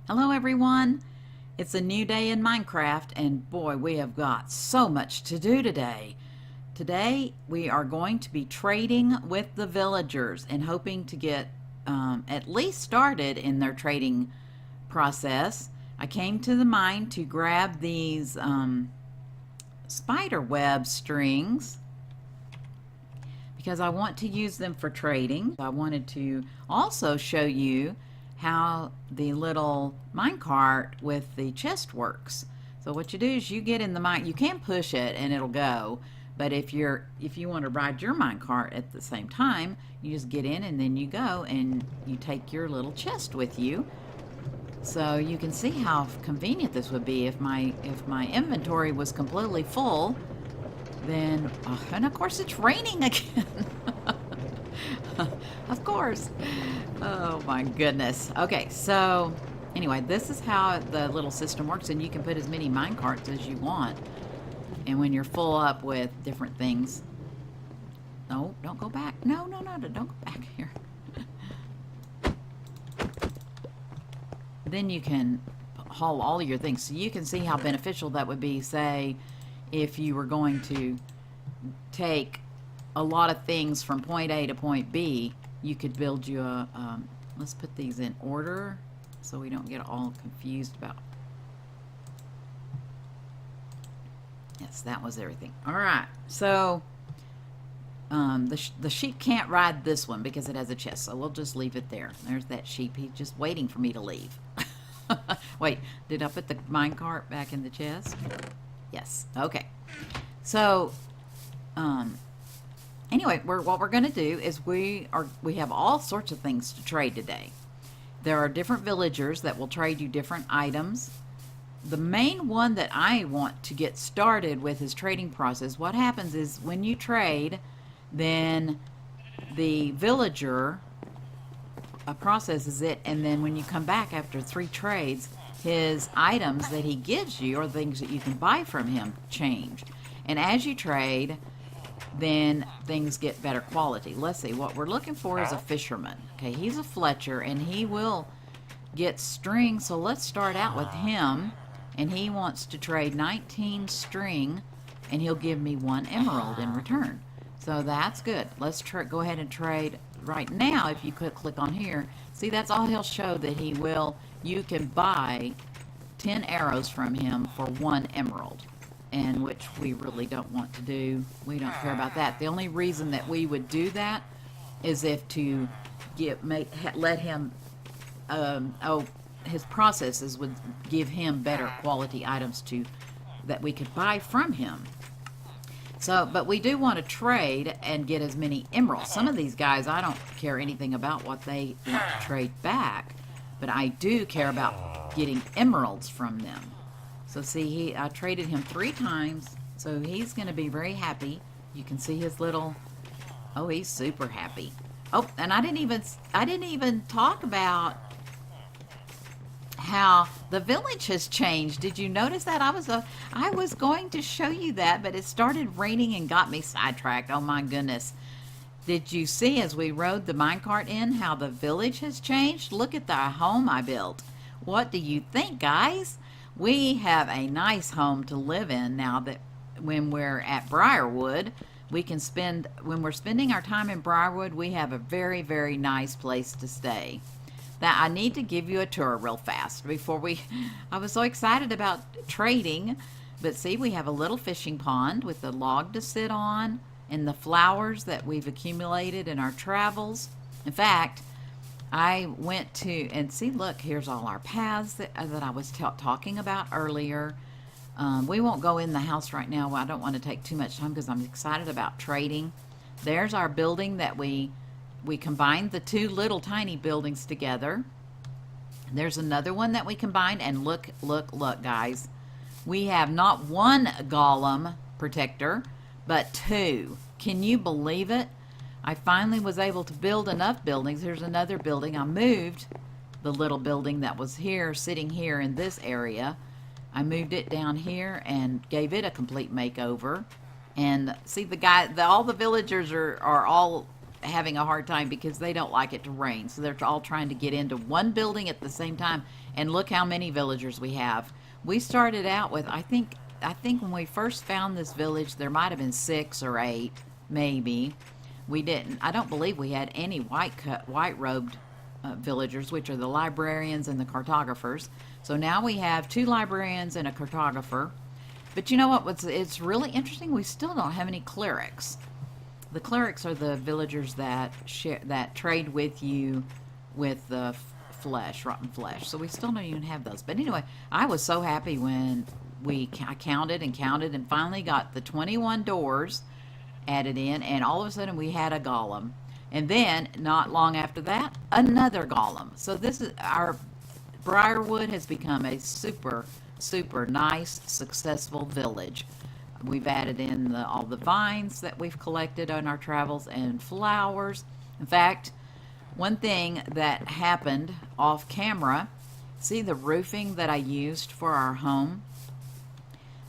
Hello everyone, it's a new day in Minecraft and boy we have got so much to do today. Today we are going to be trading with the villagers and hoping to get at least started in their trading process. I came to the mine to grab these spider web strings because I want to use them for trading. I wanted to also show you how the little minecart with the chest works. So what you do is you get in the mine, you can push it and it'll go, but if you want to ride your minecart at the same time, you just get in and then you go and you take your little chest with you. So you can see how convenient this would be if my inventory was completely full. Then and of course it's raining again. Of course. Oh my goodness. Okay, so anyway, this is how the little system works, and you can put as many mine carts as you want. And when you're full up with different things. No, don't go back. No, don't go back here. Then you can haul all of your things. So you can see how beneficial that would be, say, if you were going to take a lot of things from point A to point B. You could build you a, let's put these in order so we don't get all confused about. Yes, that was everything. All right, so the sheep can't ride this one because it has a chest, so we'll just leave it there. There's that sheep. He's just waiting for me to leave. Wait, did I put the minecart back in the chest? Yes, okay. So, anyway, what we're going to do is we have all sorts of things to trade today. There are different villagers that will trade you different items. The main one that I want to get started with is trading process. What happens is when you trade, then the villager processes it, and then when you come back after 3 trades, his items that he gives you or things that you can buy from him change. And as you trade, then things get better quality. Let's see, what we're looking for is a fisherman. Okay, he's a Fletcher and he will get string, so let's start out with him, and he wants to trade 19 string and he'll give me 1 emerald in return. So that's good. Let's go ahead and trade right now. If you could click on here, see, that's all he'll show, that he will, you can buy 10 arrows from him for 1 emerald. And which we really don't want to do. We don't care about that. The only reason that we would do that is if to let him, his processes would give him better quality items that we could buy from him. So, but we do want to trade and get as many emeralds. Some of these guys, I don't care anything about what they want to trade back, but I do care about getting emeralds from them. So see, I traded him 3 times, so he's going to be very happy. You can see his little, oh, he's super happy. Oh, and I didn't even talk about how the village has changed. Did you notice that? I was going to show you that, but it started raining and got me sidetracked. Oh my goodness. Did you see as we rode the minecart in how the village has changed? Look at the home I built. What do you think, guys? We have a nice home to live in now that when we're at Briarwood, we can when we're spending our time in Briarwood, we have a very, very nice place to stay. Now, I need to give you a tour real fast before I was so excited about trading, but see, we have a little fishing pond with a log to sit on and the flowers that we've accumulated in our travels. In fact, I went to, and see, look, here's all our paths that I was talking about earlier. We won't go in the house right now. I don't want to take too much time because I'm excited about trading. There's our building that we combined the 2 little tiny buildings together. There's another one that we combined, and look, guys. We have not 1 golem protector, but 2. Can you believe it? I finally was able to build enough buildings. Here's another building. I moved the little building that was here, sitting here in this area. I moved it down here and gave it a complete makeover. And see, all the villagers are all having a hard time because they don't like it to rain. So they're all trying to get into one building at the same time, And look how many villagers we have. We started out with, I think when we first found this village, there might have been 6 or 8, maybe. We didn't. I don't believe we had any white-robed villagers, which are the librarians and the cartographers. So now we have 2 librarians and a cartographer. But you know what? It's really interesting. We still don't have any clerics. The clerics are the villagers that trade with you with the rotten flesh. So we still don't even have those. But anyway, I was so happy when I counted and finally got the 21 doors added in, and all of a sudden we had a golem. And then, not long after that, another golem. So this is our Briarwood has become a super, super nice, successful village. We've added in all the vines that we've collected on our travels and flowers. In fact, one thing that happened off camera, see the roofing that I used for our home?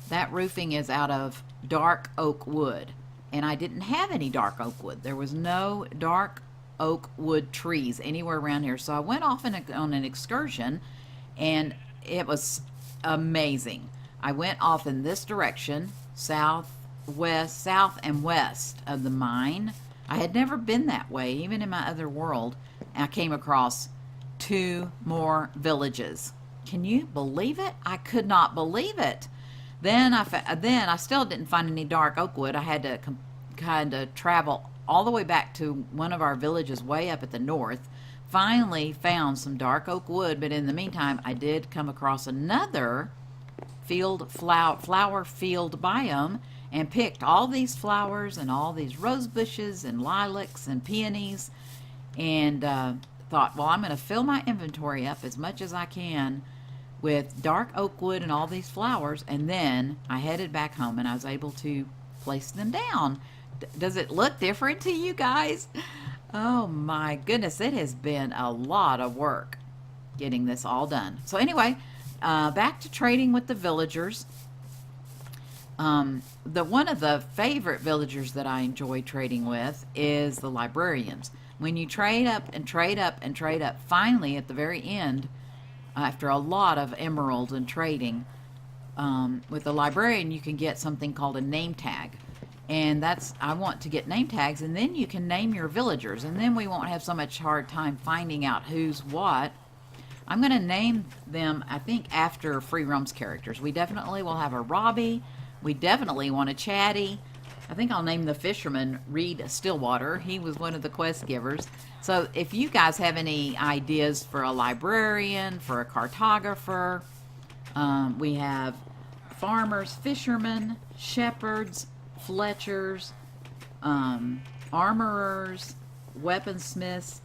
That roofing is out of dark oak wood. And I didn't have any dark oak wood. There was no dark oak wood trees anywhere around here. So I went off on an excursion, and it was amazing. I went off in this direction, south and west of the mine. I had never been that way, even in my other world. I came across 2 more villages. Can you believe it? I could not believe it. Then I still didn't find any dark oak wood. I had to kind of travel all the way back to one of our villages way up at the north. Finally found some dark oak wood, but in the meantime, I did come across another flower field biome and picked all these flowers and all these rose bushes and lilacs and peonies, and thought, well, I'm going to fill my inventory up as much as I can with dark oak wood and all these flowers. And then I headed back home and I was able to place them down. Does it look different to you guys? Oh my goodness, it has been a lot of work getting this all done. So anyway, back to trading with the villagers. One of the favorite villagers that I enjoy trading with is the librarians. When you trade up and trade up and trade up, finally at the very end, after a lot of emeralds and trading, with the librarian you can get something called a name tag. And I want to get name tags, and then you can name your villagers, and then we won't have so much hard time finding out who's what. I'm going to name them, I think, after Free Roam's characters. We definitely will have a Robbie. We definitely want a Chatty. I think I'll name the fisherman Reed Stillwater. He was one of the quest givers. So if you guys have any ideas for a librarian, for a cartographer, we have farmers, fishermen, shepherds, fletchers, armorers, weaponsmiths,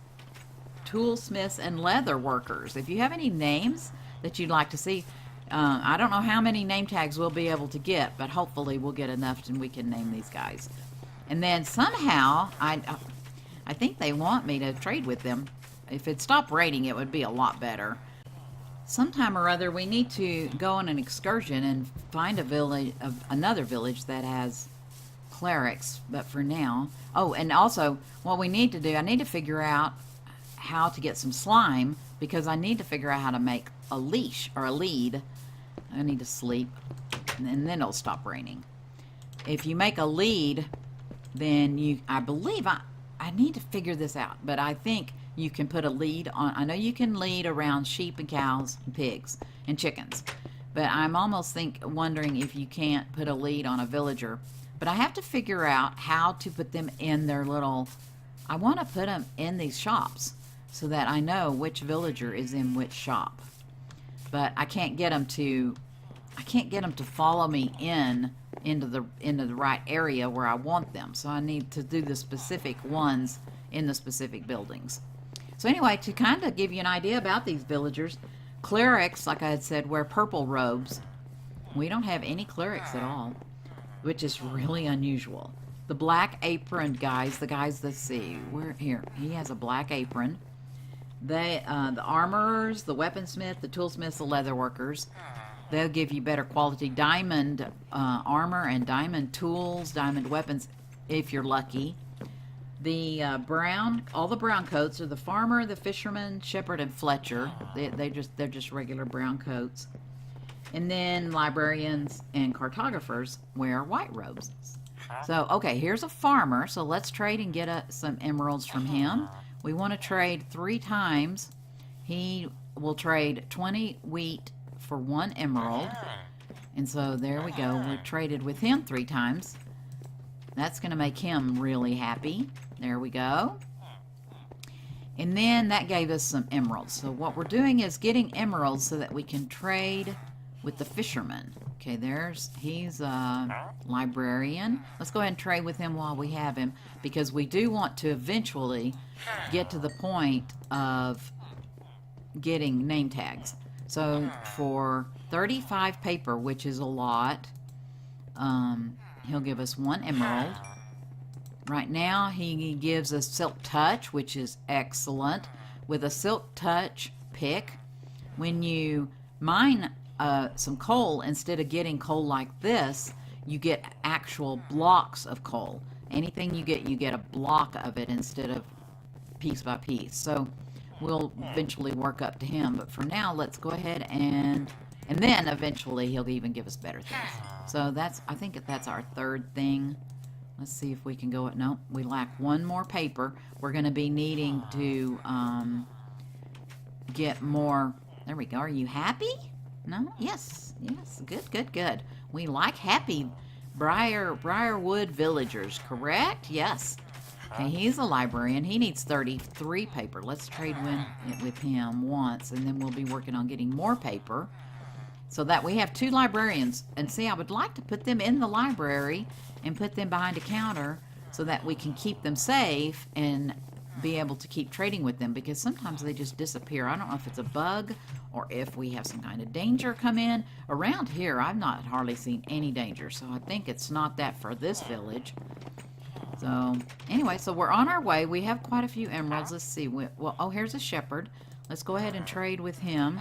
toolsmiths, and leather workers. If you have any names that you'd like to see, I don't know how many name tags we'll be able to get, but hopefully we'll get enough and we can name these guys. And then somehow, I think they want me to trade with them. If it stopped raining, it would be a lot better. Sometime or other, we need to go on an excursion and find another village that has clerics. But for now, oh, and also what we need to do, I need to figure out how to get some slime, because I need to figure out how to make a leash or a lead. I need to sleep, and then it'll stop raining. If you make a lead, then I believe I need to figure this out, but I think you can put a lead on. I know you can lead around sheep and cows and pigs and chickens, but I'm almost wondering if you can't put a lead on a villager. But I have to figure out how to put them in their little, I want to put them in these shops so that I know which villager is in which shop. But I can't get them to follow me into the right area where I want them. So I need to do the specific ones in the specific buildings. So anyway, to kind of give you an idea about these villagers, clerics, like I had said, wear purple robes. We don't have any clerics at all, which is really unusual. The black apron guys, let's see, he has a black apron. The armorers, the weaponsmith, the toolsmiths, the leather workers, they'll give you better quality diamond armor and diamond tools, diamond weapons, if you're lucky. The brown, all the brown coats are the farmer, the fisherman, shepherd, and Fletcher. They're just regular brown coats. And then librarians and cartographers wear white robes. So, okay, here's a farmer. So let's trade and get some emeralds from him. We want to trade 3 times. He will trade 20 wheat for 1 emerald. And so there we go. We traded with him 3 times. That's going to make him really happy. There we go. And then that gave us some emeralds. So what we're doing is getting emeralds so that we can trade with the fisherman. Okay, he's a librarian. Let's go ahead and trade with him while we have him, because we do want to eventually get to the point of getting name tags. So for 35 paper, which is a lot, he'll give us 1 emerald. Right now he gives us Silk Touch, which is excellent. With a Silk Touch pick, when you mine some coal, instead of getting coal like this, you get actual blocks of coal. Anything you get a block of it instead of piece by piece. So we'll eventually work up to him, but for now let's go ahead and then eventually he'll even give us better things. So I think that's our 3rd thing. Let's see if we can go. No, we lack 1 more paper. We're going to be needing to get more. There we go. Are you happy? No? Yes. Good. We like happy Briarwood villagers, correct? Yes. Okay, he's a librarian. He needs 33 paper. Let's trade with him once, and then we'll be working on getting more paper so that we have 2 librarians. And see, I would like to put them in the library and put them behind a counter so that we can keep them safe and be able to keep trading with them, because sometimes they just disappear. I don't know if it's a bug or if we have some kind of danger come in. Around here, I've not hardly seen any danger, so I think it's not that for this village. So anyway, so we're on our way. We have quite a few emeralds. Let's see. Oh, here's a shepherd. Let's go ahead and trade with him.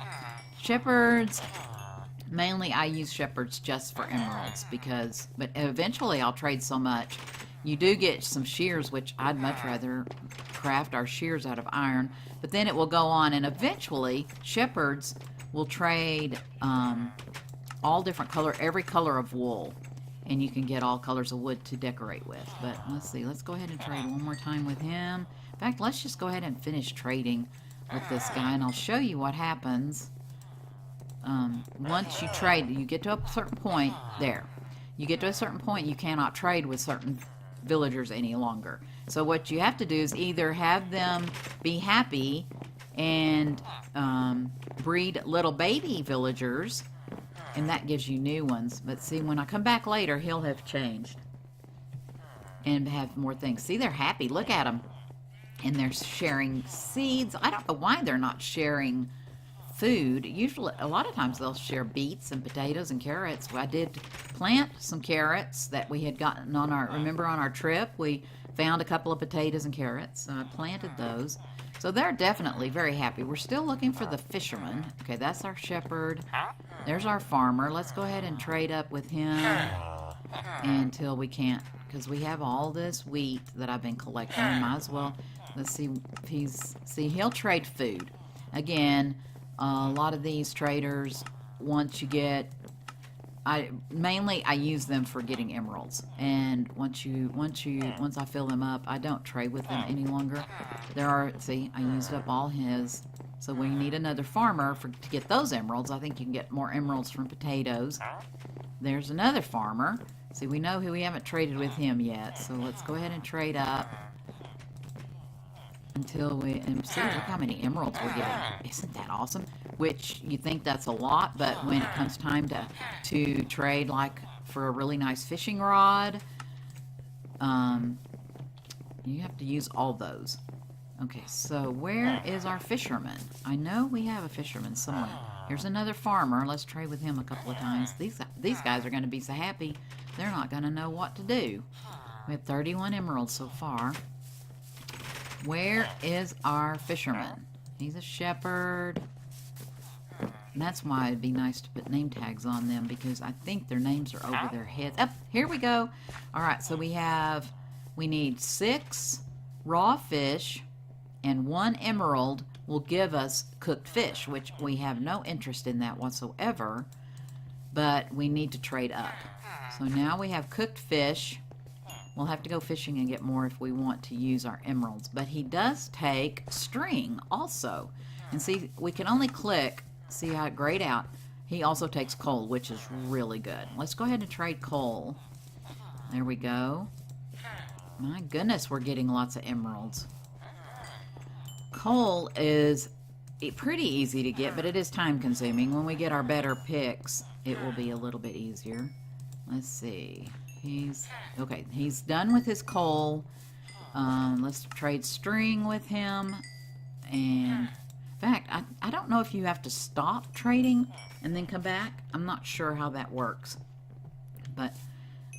Shepherds, mainly I use shepherds just for emeralds, but eventually I'll trade so much. You do get some shears, which I'd much rather craft our shears out of iron, but then it will go on, and eventually shepherds will trade all different every color of wool, and you can get all colors of wood to decorate with. But let's see, let's go ahead and trade one more time with him. In fact, let's just go ahead and finish trading with this guy, and I'll show you what happens. Once you trade, you get to a certain point. There, you get to a certain point, you cannot trade with certain villagers any longer. So what you have to do is either have them be happy and breed little baby villagers, and that gives you new ones. But see, when I come back later, he'll have changed and have more things. See, they're happy. Look at them. And they're sharing seeds. I don't know why they're not sharing food. Usually, a lot of times they'll share beets and potatoes and carrots. I did plant some carrots that we had gotten on remember on our trip, we found a couple of potatoes and carrots. So I planted those. So they're definitely very happy. We're still looking for the fisherman. Okay, that's our shepherd. There's our farmer. Let's go ahead and trade up with him until we can't, because we have all this wheat that I've been collecting. Might as well, let's see if he'll trade food. Again, a lot of these traders, once you get, mainly I use them for getting emeralds, and once I fill them up, I don't trade with them any longer. See, I used up all his, so we need another farmer to get those emeralds. I think you can get more emeralds from potatoes. There's another farmer. See, we haven't traded with him yet, so let's go ahead and trade up until and see, look how many emeralds we're getting. Isn't that awesome? Which you think that's a lot, but when it comes time to trade, like for a really nice fishing rod, you have to use all those. Okay, so where is our fisherman? I know we have a fisherman somewhere. Here's another farmer. Let's trade with him a couple of times. These guys are going to be so happy, they're not going to know what to do. We have 31 emeralds so far. Where is our fisherman? He's a shepherd. And that's why it'd be nice to put name tags on them, because I think their names are over their heads. Here we go. All right, so we need 6 raw fish and 1 emerald will give us cooked fish, which we have no interest in that whatsoever, but we need to trade up. So now we have cooked fish. We'll have to go fishing and get more if we want to use our emeralds, but he does take string also. And see, we can only click, see how it grayed out. He also takes coal, which is really good. Let's go ahead and trade coal. There we go. My goodness, we're getting lots of emeralds. Coal is pretty easy to get, but it is time consuming. When we get our better picks, it will be a little bit easier. Let's see. Okay, he's done with his coal. Let's trade string with him. And in fact, I don't know if you have to stop trading and then come back. I'm not sure how that works. But,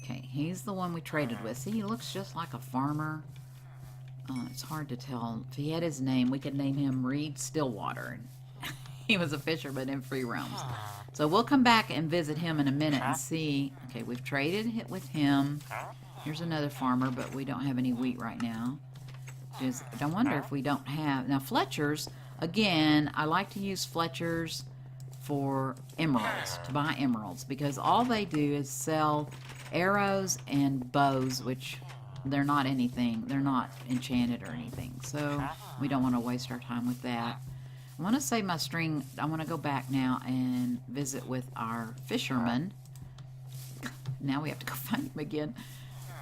okay, he's the one we traded with. See, he looks just like a farmer. It's hard to tell. If he had his name, we could name him Reed Stillwater. He was a fisherman in Free Realms. So we'll come back and visit him in a minute and see. Okay, we've traded it with him. Here's another farmer, but we don't have any wheat right now. I wonder if we don't have... Now, Fletcher's, again, I like to use Fletcher's for emeralds, to buy emeralds, because all they do is sell arrows and bows, which they're not anything. They're not enchanted or anything. So we don't want to waste our time with that. I want to save my string. I want to go back now and visit with our fisherman. Now we have to go find him again.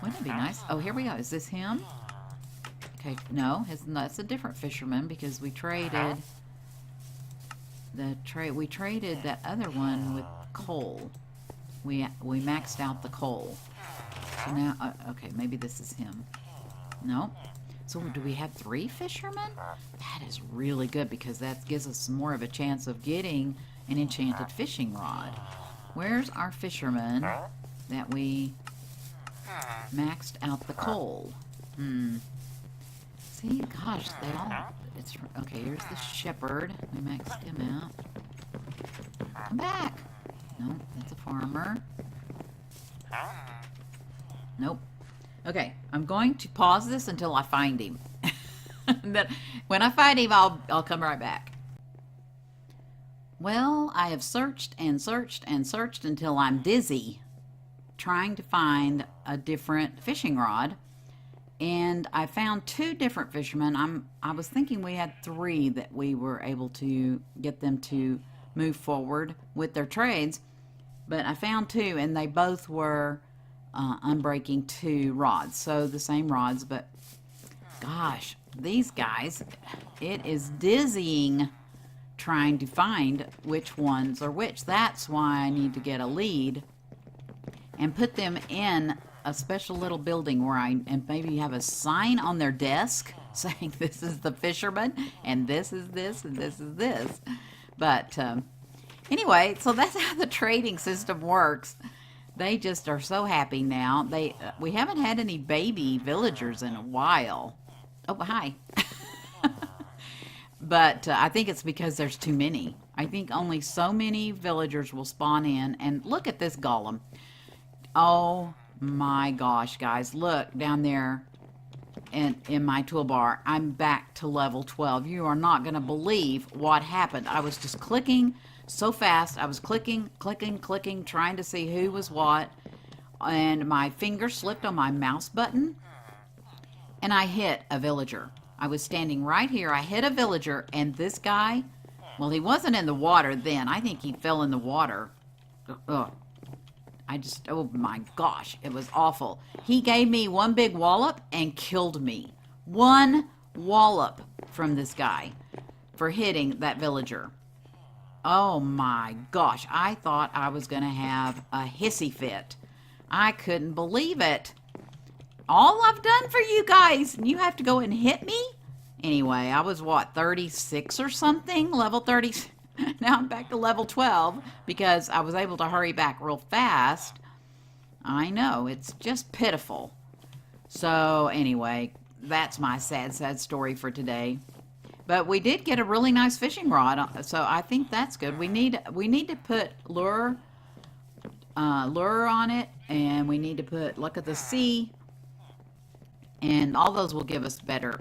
Wouldn't it be nice? Oh, here we go. Is this him? Okay, no, that's a different fisherman because we traded we traded that other one with coal. We maxed out the coal. So now, okay, maybe this is him. No. So do we have 3 fishermen? That is really good because that gives us more of a chance of getting an enchanted fishing rod. Where's our fisherman that we maxed out the coal? See, gosh, they all... okay, here's the shepherd. We maxed him out. Come back. No, that's a farmer. Nope. Okay, I'm going to pause this until I find him. Then when I find him, I'll come right back. Well, I have searched and searched and searched until I'm dizzy trying to find a different fishing rod. And I found 2 different fishermen. I was thinking we had 3 that we were able to get them to move forward with their trades. But I found 2, and they both were unbreaking 2 rods. So the same rods, but gosh, these guys, it is dizzying trying to find which ones are which. That's why I need to get a lead and put them in a special little building where and maybe have a sign on their desk saying this is the fisherman and this is this and this is this. But anyway, so that's how the trading system works. They just are so happy now. We haven't had any baby villagers in a while. Oh, hi. But I think it's because there's too many. I think only so many villagers will spawn in. And look at this golem. Oh my gosh, guys. Look down there in my toolbar. I'm back to level 12. You are not going to believe what happened. I was just clicking so fast. I was clicking, trying to see who was what. And my finger slipped on my mouse button. And I hit a villager. I was standing right here. I hit a villager, and this guy, well, he wasn't in the water then. I think he fell in the water. Ugh. Oh my gosh, it was awful. He gave me one big wallop and killed me. One wallop from this guy for hitting that villager. Oh my gosh, I thought I was going to have a hissy fit. I couldn't believe it. All I've done for you guys, and you have to go and hit me? Anyway, I was, what, 36 or something? Level 30. Now I'm back to level 12 because I was able to hurry back real fast. I know, it's just pitiful. So, anyway, that's my sad, sad story for today. But we did get a really nice fishing rod, so I think that's good. We need to put lure on it, and we need to put Luck of the Sea And all those will give us better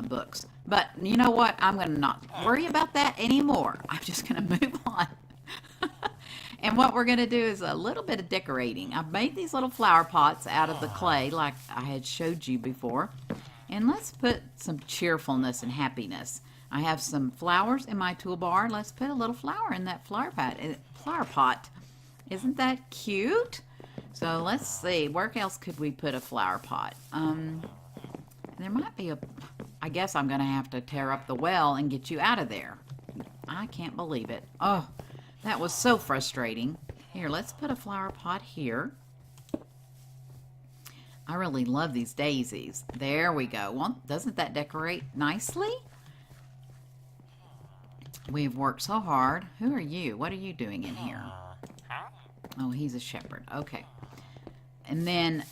books. But you know what? I'm going to not worry about that anymore. I'm just going to move on. And what we're going to do is a little bit of decorating. I've made these little flower pots out of the clay like I had showed you before. And let's put some cheerfulness and happiness. I have some flowers in my toolbar. Let's put a little flower in that flower pot. Isn't that cute? So let's see. Where else could we put a flower pot? There might be I guess I'm going to have to tear up the well and get you out of there. I can't believe it. Oh, that was so frustrating. Here, let's put a flower pot here. I really love these daisies. There we go. Well, doesn't that decorate nicely? We've worked so hard. Who are you? What are you doing in here? Oh, he's a shepherd. Okay. And then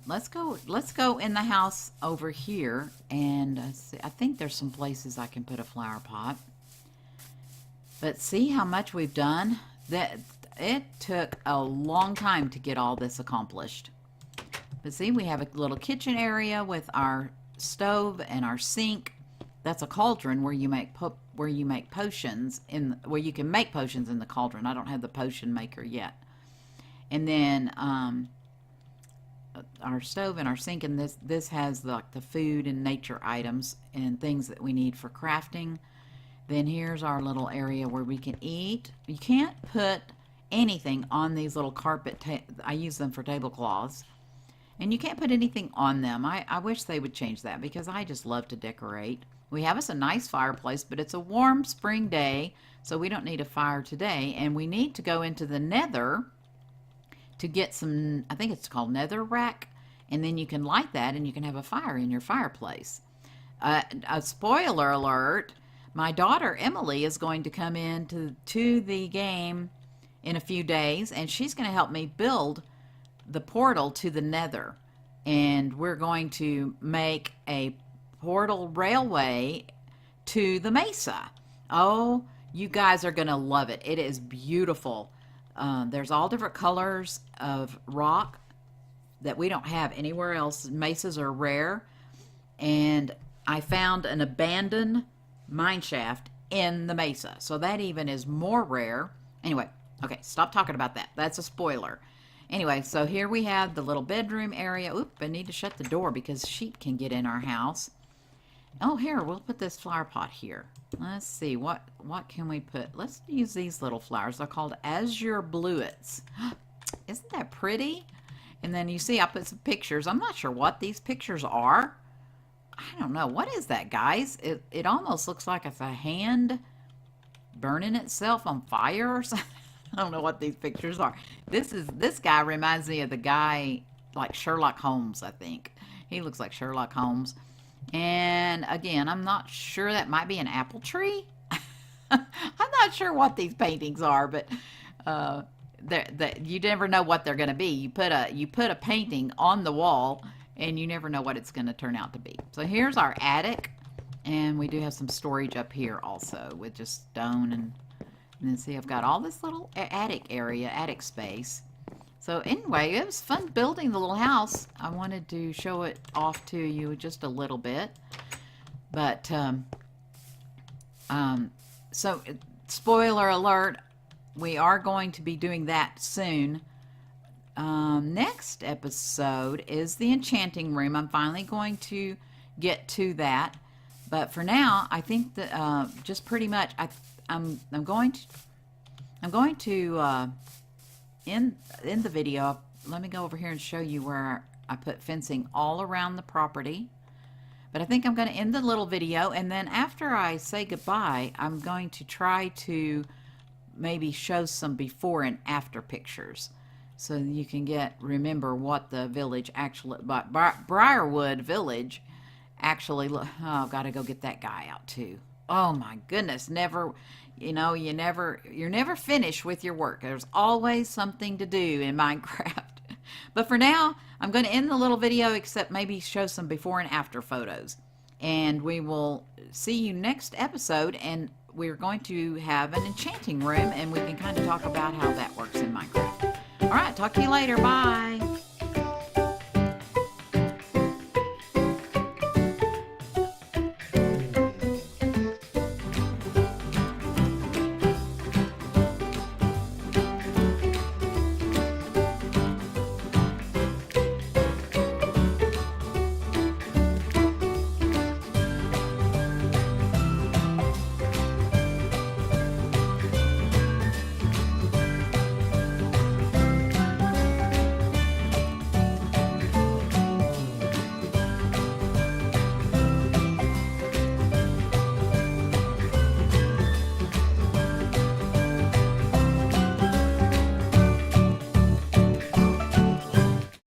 let's go in the house over here, and I think there's some places I can put a flower pot. But see how much we've done? That it took a long time to get all this accomplished. But see, we have a little kitchen area with our stove and our sink. That's a cauldron where you make potions where you can make potions in the cauldron. I don't have the potion maker yet. And then our stove and our sink, and this has like the food and nature items and things that we need for crafting. Then here's our little area where we can eat. You can't put anything on these little carpet. I use them for tablecloths. And you can't put anything on them. I wish they would change that because I just love to decorate. We have us a nice fireplace, but it's a warm spring day, so we don't need a fire today. And we need to go into the nether to get some, I think it's called nether rack. And then you can light that and you can have a fire in your fireplace. A spoiler alert, my daughter Emily is going to come in to the game in a few days, and she's going to help me build the portal to the nether. And we're going to make a portal railway to the Mesa. Oh, you guys are going to love it. It is beautiful. There's all different colors of rock that we don't have anywhere else. Mesas are rare. And I found an abandoned mine shaft in the Mesa. So that even is more rare. Anyway, okay, stop talking about that. That's a spoiler. Anyway, so here we have the little bedroom area. Oop, I need to shut the door because sheep can get in our house. Oh, here, we'll put this flower pot here. Let's see, what can we put? Let's use these little flowers. They're called azure bluets. Isn't that pretty? And then you see I put some pictures. I'm not sure what these pictures are. I don't know. What is that, guys? It almost looks like it's a hand burning itself on fire or something. I don't know what these pictures are. This guy reminds me of the guy like Sherlock Holmes, I think. He looks like Sherlock Holmes. And again, I'm not sure, that might be an apple tree. I'm not sure what these paintings are, but you never know what they're going to be. You put a painting on the wall, and you never know what it's going to turn out to be. So here's our attic, and we do have some storage up here also with just stone and then see, I've got all this little attic area, attic space. So anyway, it was fun building the little house. I wanted to show it off to you just a little bit. But, so spoiler alert, we are going to be doing that soon. Next episode is the enchanting room. I'm finally going to get to that. But for now, I think that just pretty much, I'm going to end the video. Let me go over here and show you where I put fencing all around the property. But I think I'm going to end the little video, and then after I say goodbye, I'm going to try to maybe show some before and after pictures so you can remember what the village actually, Briarwood Village actually look. Oh, gotta go get that guy out too. Oh my goodness, you're never finished with your work. There's always something to do in Minecraft. But for now, I'm going to end the little video, except maybe show some before and after photos. And we will see you next episode, and we're going to have an enchanting room, and we can kind of talk about how that works in Minecraft. All right, talk to you later. Bye.